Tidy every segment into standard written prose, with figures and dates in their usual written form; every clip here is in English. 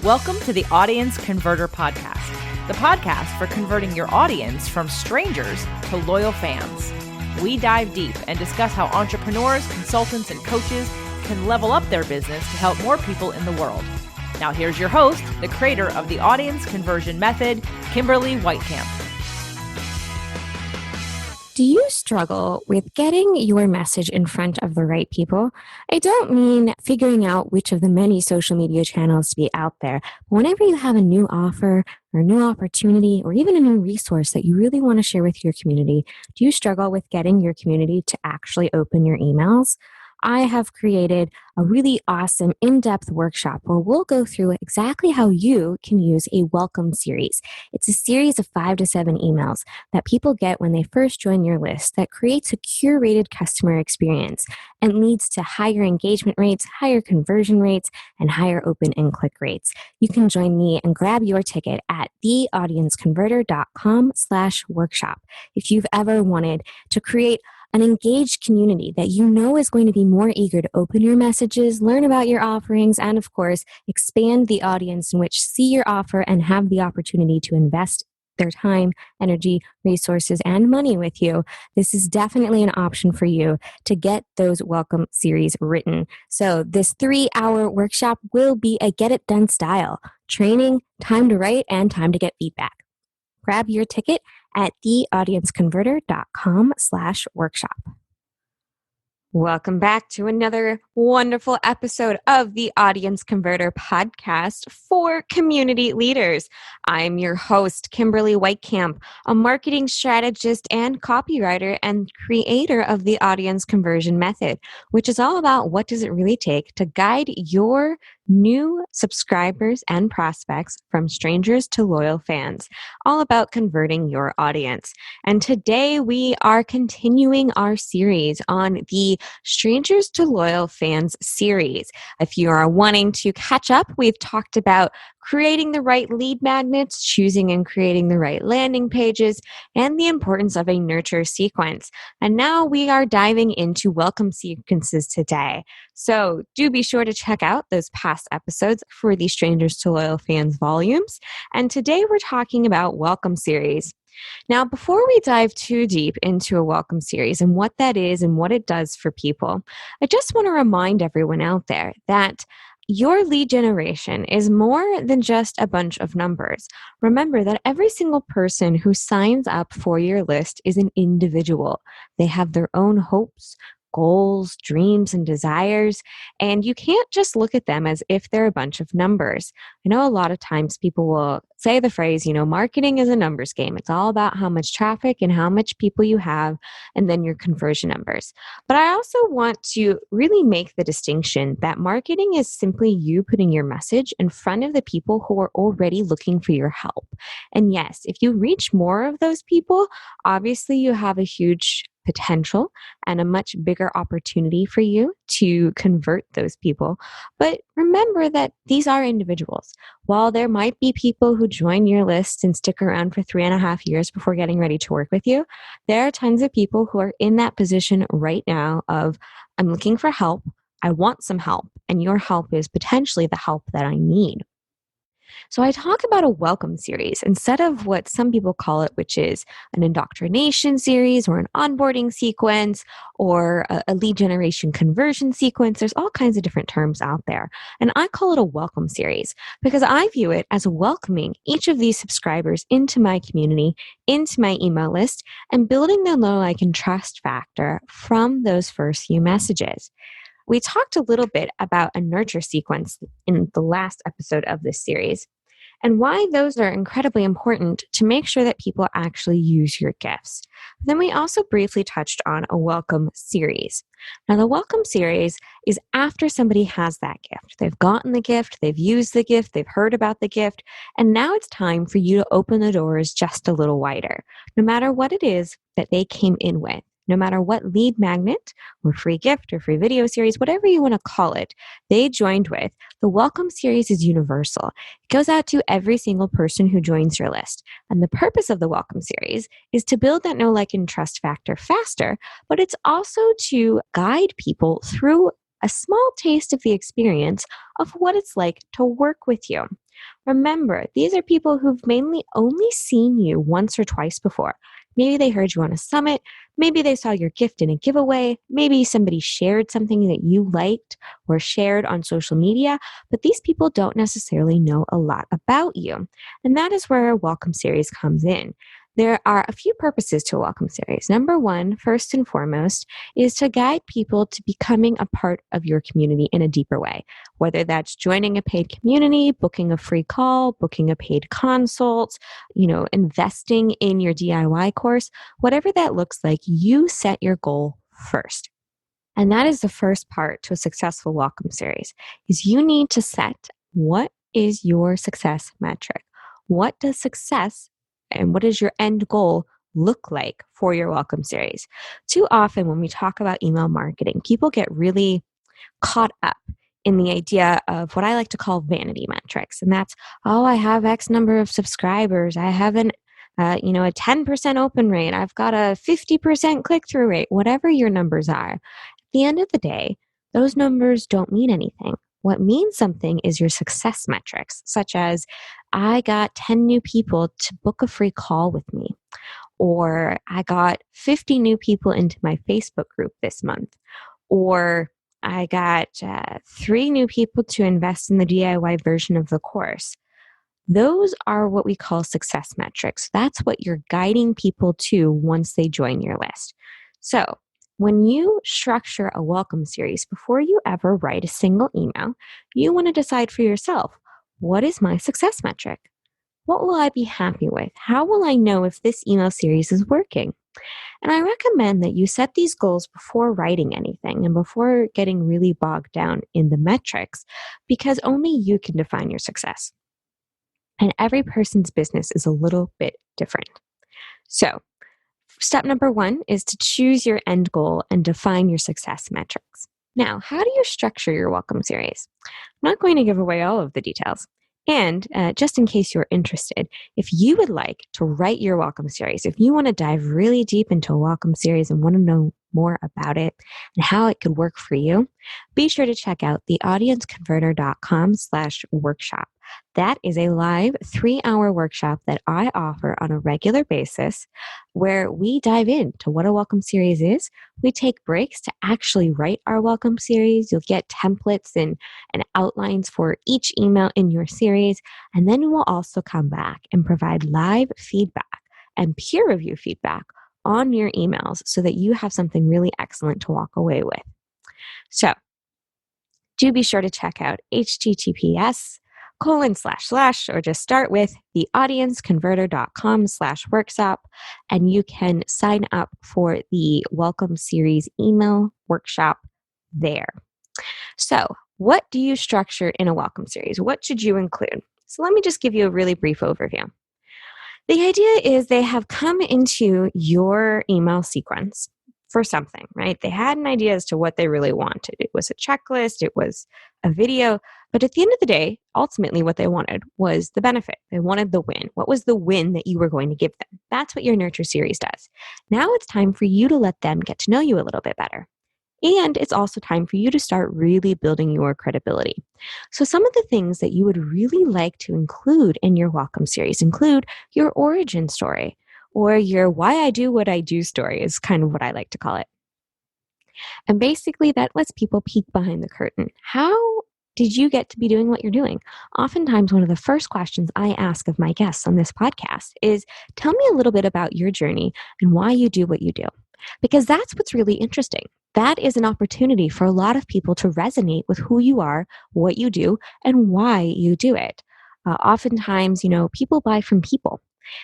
Welcome to the Audience Converter Podcast, the podcast for converting your audience from strangers to loyal fans. We dive deep and discuss how entrepreneurs, consultants, and coaches can level up their business to help more people in the world. Now here's your host, the creator of the Audience Conversion Method, Kimberly Weitkamp. Do you struggle with getting your message in front of the right people? I don't mean figuring out which of the many social media channels to be out there. But whenever you have a new offer or a new opportunity or even a new resource that you really want to share with your community, do you struggle with getting your community to actually open your emails? I have created a really awesome in-depth workshop where we'll go through exactly how you can use a welcome series. It's a series of 5 to 7 emails that people get when they first join your list that creates a curated customer experience and leads to higher engagement rates, higher conversion rates, and higher open and click rates. You can join me and grab your ticket at theaudienceconverter.com/workshop. If you've ever wanted to create an engaged community that you know is going to be more eager to open your messages, learn about your offerings, and of course, expand the audience in which see your offer and have the opportunity to invest their time, energy, resources, and money with you, this is definitely an option for you to get those welcome series written. So this 3-hour workshop will be a get it done style, training, time to write, and time to get feedback. Grab your ticket at theaudienceconverter.com/workshop. Welcome back to another wonderful episode of the Audience Converter Podcast for community leaders. I'm your host, Kimberly Weitkamp, a marketing strategist and copywriter and creator of the Audience Conversion Method, which is all about what does it really take to guide your new subscribers and prospects from strangers to loyal fans, all about converting your audience. And today we are continuing our series on the Strangers to Loyal Fans series. If you are wanting to catch up, we've talked about creating the right lead magnets, choosing and creating the right landing pages, and the importance of a nurture sequence. And now we are diving into welcome sequences today. So do be sure to check out those past episodes for the Strangers to Loyal Fans volumes. And today we're talking about welcome series. Now, before we dive too deep into a welcome series and what that is and what it does for people, I just want to remind everyone out there that your lead generation is more than just a bunch of numbers. Remember that every single person who signs up for your list is an individual. They have their own hopes, goals, dreams, and desires, and you can't just look at them as if they're a bunch of numbers. I know a lot of times people will say the phrase, marketing is a numbers game. It's all about how much traffic and how much people you have, and then your conversion numbers. But I also want to really make the distinction that marketing is simply you putting your message in front of the people who are already looking for your help. And yes, if you reach more of those people, obviously you have a huge potential and a much bigger opportunity for you to convert those people. But remember that these are individuals. While there might be people who join your list and stick around for 3.5 years before getting ready to work with you, there are tons of people who are in that position right now of, I'm looking for help, I want some help, and your help is potentially the help that I need. So I talk about a welcome series instead of what some people call it, which is an indoctrination series or an onboarding sequence or a lead generation conversion sequence. There's all kinds of different terms out there. And I call it a welcome series because I view it as welcoming each of these subscribers into my community, into my email list, and building the know, like, and trust factor from those first few messages. We talked a little bit about a nurture sequence in the last episode of this series and why those are incredibly important to make sure that people actually use your gifts. Then we also briefly touched on a welcome series. Now, the welcome series is after somebody has that gift. They've gotten the gift, they've used the gift, they've heard about the gift, and now it's time for you to open the doors just a little wider, no matter what it is that they came in with. No matter what lead magnet or free gift or free video series, whatever you want to call it, they joined with, the welcome series is universal. It goes out to every single person who joins your list. And the purpose of the welcome series is to build that know, like, and trust factor faster, but it's also to guide people through a small taste of the experience of what it's like to work with you. Remember, these are people who've mainly only seen you once or twice before. Maybe they heard you on a summit. Maybe they saw your gift in a giveaway. Maybe somebody shared something that you liked or shared on social media, but these people don't necessarily know a lot about you. And that is where a welcome series comes in. There are a few purposes to a welcome series. Number one, first and foremost, is to guide people to becoming a part of your community in a deeper way, whether that's joining a paid community, booking a free call, booking a paid consult, investing in your DIY course, whatever that looks like, you set your goal first. And that is the first part to a successful welcome series, is you need to set what is your success metric. What does success and what does your end goal look like for your welcome series? Too often when we talk about email marketing, people get really caught up in the idea of what I like to call vanity metrics. And that's, I have X number of subscribers. I have a 10% open rate. I've got a 50% click-through rate, whatever your numbers are. At the end of the day, those numbers don't mean anything. What means something is your success metrics, such as I got 10 new people to book a free call with me, or I got 50 new people into my Facebook group this month, or I got 3 new people to invest in the DIY version of the course. Those are what we call success metrics. That's what you're guiding people to once they join your list. So when you structure a welcome series, before you ever write a single email, you want to decide for yourself, what is my success metric? What will I be happy with? How will I know if this email series is working? And I recommend that you set these goals before writing anything and before getting really bogged down in the metrics, because only you can define your success. And every person's business is a little bit different. So, step number 1 is to choose your end goal and define your success metrics. Now, how do you structure your welcome series? I'm not going to give away all of the details. And just in case you're interested, if you would like to write your welcome series, if you want to dive really deep into a welcome series and want to know more about it and how it could work for you, be sure to check out theaudienceconverter.com/workshop. That is a live 3-hour workshop that I offer on a regular basis where we dive into what a welcome series is. We take breaks to actually write our welcome series. You'll get templates and outlines for each email in your series. And then we'll also come back and provide live feedback and peer review feedback on your emails so that you have something really excellent to walk away with. So do be sure to check out https:// or just start with theaudienceconverter.com/workshop, and you can sign up for the welcome series email workshop there. So what do you structure in a welcome series? What should you include? So let me just give you a really brief overview. The idea is they have come into your email sequence for something, right? They had an idea as to what they really wanted. It was a checklist, it was a video, but at the end of the day, ultimately what they wanted was the benefit. They wanted the win. What was the win that you were going to give them? That's what your nurture series does. Now it's time for you to let them get to know you a little bit better. And it's also time for you to start really building your credibility. So some of the things that you would really like to include in your welcome series include your origin story, or your why I do what I do story is kind of what I like to call it. And basically that lets people peek behind the curtain. How did you get to be doing what you're doing? Oftentimes, one of the first questions I ask of my guests on this podcast is, tell me a little bit about your journey and why you do what you do. Because that's what's really interesting. That is an opportunity for a lot of people to resonate with who you are, what you do, and why you do it. Oftentimes, people buy from people.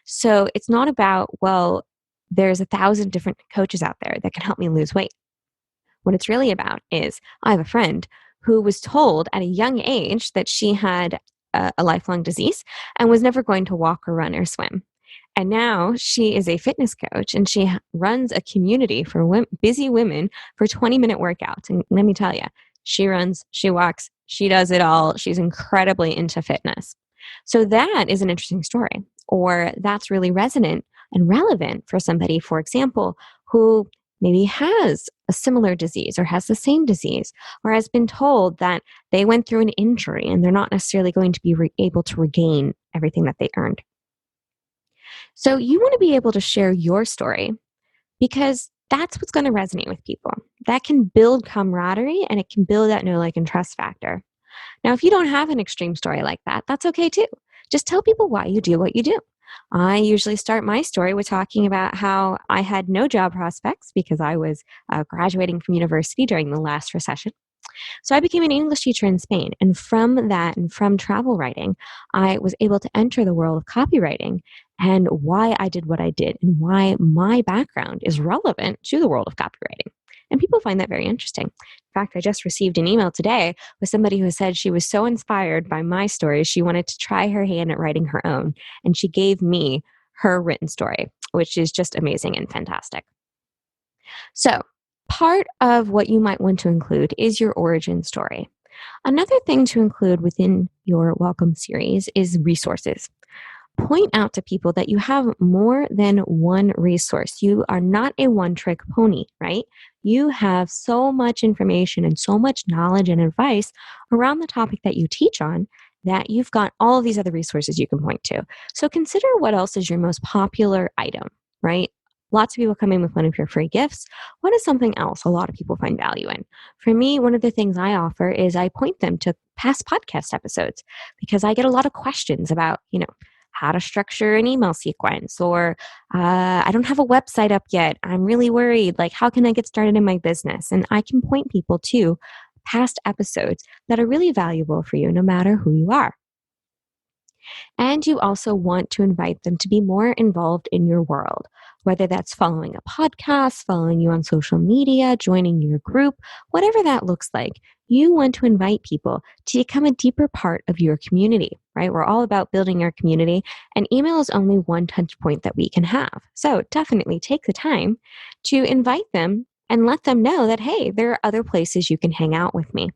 So it's not about, well, there's 1,000 different coaches out there that can help me lose weight. What it's really about is, I have a friend who was told at a young age that she had a lifelong disease and was never going to walk or run or swim. And now she is a fitness coach and she runs a community for busy women for 20-minute workouts. And let me tell you, she runs, she walks, she does it all. She's incredibly into fitness. So that is an interesting story, or that's really resonant and relevant for somebody, for example, who maybe has a similar disease or has the same disease or has been told that they went through an injury and they're not necessarily going to be able to regain everything that they earned. So you want to be able to share your story because that's what's going to resonate with people. That can build camaraderie and it can build that know, like, and trust factor. Now, if you don't have an extreme story like that, that's okay too. Just tell people why you do what you do. I usually start my story with talking about how I had no job prospects because I was graduating from university during the last recession. So I became an English teacher in Spain. And from that and from travel writing, I was able to enter the world of copywriting and why I did what I did and why my background is relevant to the world of copywriting. And people find that very interesting. In fact, I just received an email today with somebody who said she was so inspired by my story, she wanted to try her hand at writing her own. And she gave me her written story, which is just amazing and fantastic. So, part of what you might want to include is your origin story. Another thing to include within your welcome series is resources. Point out to people that you have more than one resource. You are not a one-trick pony, right? You have so much information and so much knowledge and advice around the topic that you teach on that you've got all of these other resources you can point to. So consider what else is your most popular item, right? Lots of people come in with one of your free gifts. What is something else a lot of people find value in? For me, one of the things I offer is I point them to past podcast episodes because I get a lot of questions about, how to structure an email sequence, or I don't have a website up yet. I'm really worried. Like, how can I get started in my business? And I can point people to past episodes that are really valuable for you, no matter who you are. And you also want to invite them to be more involved in your world, whether that's following a podcast, following you on social media, joining your group, whatever that looks like. You want to invite people to become a deeper part of your community, right? We're all about building our community, and email is only one touch point that we can have. So definitely take the time to invite them and let them know that, hey, there are other places you can hang out with me.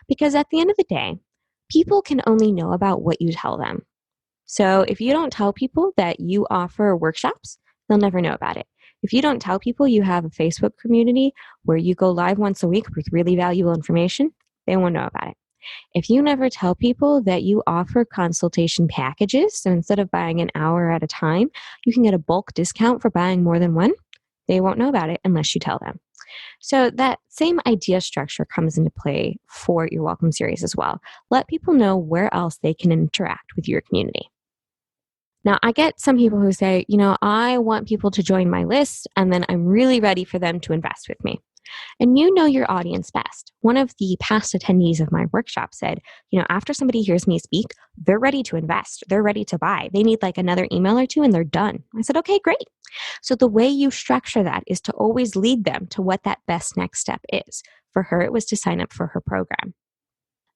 Because at the end of the day, people can only know about what you tell them. So if you don't tell people that you offer workshops, they'll never know about it. If you don't tell people you have a Facebook community where you go live once a week with really valuable information, they won't know about it. If you never tell people that you offer consultation packages, so instead of buying an hour at a time, you can get a bulk discount for buying more than one, they won't know about it unless you tell them. So that same idea structure comes into play for your welcome series as well. Let people know where else they can interact with your community. Now, I get some people who say, I want people to join my list, and then I'm really ready for them to invest with me. And you know your audience best. One of the past attendees of my workshop said, after somebody hears me speak, they're ready to invest. They're ready to buy. They need like another email or two and they're done. I said, okay, great. So the way you structure that is to always lead them to what that best next step is. For her, it was to sign up for her program.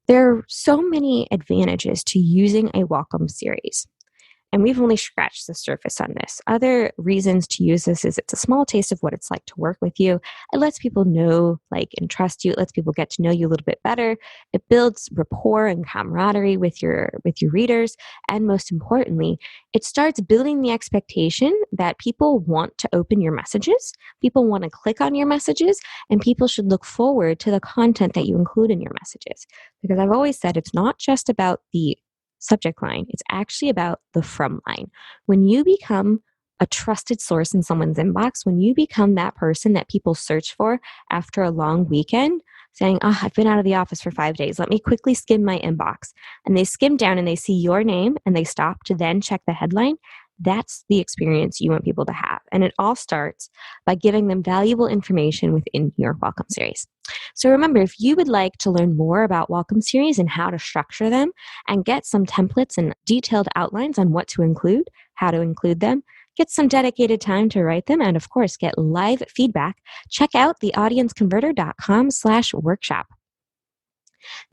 There are so many advantages to using a welcome series. And we've only scratched the surface on this. Other reasons to use this is it's a small taste of what it's like to work with you. It lets people know, and trust you. It lets people get to know you a little bit better. It builds rapport and camaraderie with your readers. And most importantly, it starts building the expectation that people want to open your messages, people want to click on your messages, and people should look forward to the content that you include in your messages. Because I've always said it's not just about the subject line. It's actually about the from line. When you become a trusted source in someone's inbox, when you become that person that people search for after a long weekend, saying, I've been out of the office for 5 days. Let me quickly skim my inbox. And they skim down and they see your name and they stop to then check the headline. That's the experience you want people to have. And it all starts by giving them valuable information within your welcome series. So remember, if you would like to learn more about welcome series and how to structure them and get some templates and detailed outlines on what to include, how to include them, get some dedicated time to write them, and of course, get live feedback, check out theaudienceconverter.com/workshop.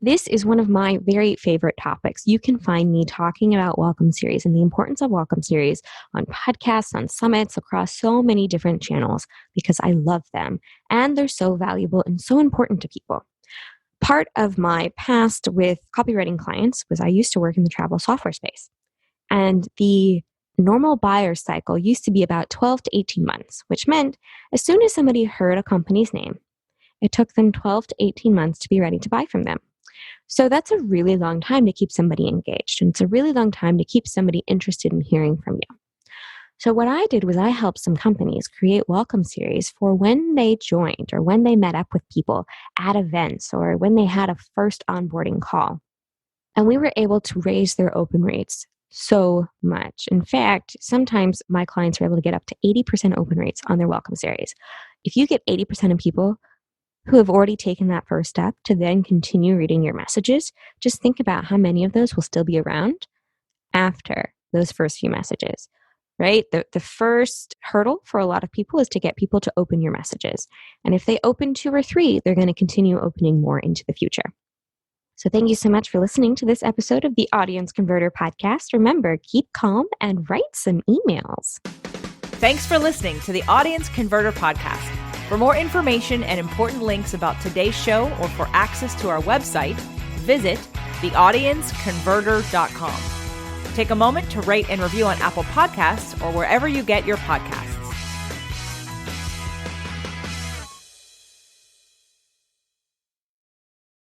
This is one of my very favorite topics. You can find me talking about welcome series and the importance of welcome series on podcasts, on summits, across so many different channels because I love them and they're so valuable and so important to people. Part of my past with copywriting clients was I used to work in the travel software space. And the normal buyer cycle used to be about 12 to 18 months, which meant as soon as somebody heard a company's name, it took them 12 to 18 months to be ready to buy from them. So that's a really long time to keep somebody engaged, and it's a really long time to keep somebody interested in hearing from you. So what I did was I helped some companies create welcome series for when they joined or when they met up with people at events or when they had a first onboarding call. And we were able to raise their open rates so much. In fact, sometimes my clients are able to get up to 80% open rates on their welcome series. If you get 80% of people who have already taken that first step to then continue reading your messages, just think about how many of those will still be around after those first few messages, right? The first hurdle for a lot of people is to get people to open your messages. And if they open 2 or 3, they're going to continue opening more into the future. So thank you so much for listening to this episode of the Audience Converter Podcast. Remember, keep calm and write some emails. Thanks for listening to the Audience Converter Podcast. For more information and important links about today's show or for access to our website, visit theaudienceconverter.com. Take a moment to rate and review on Apple Podcasts or wherever you get your podcasts.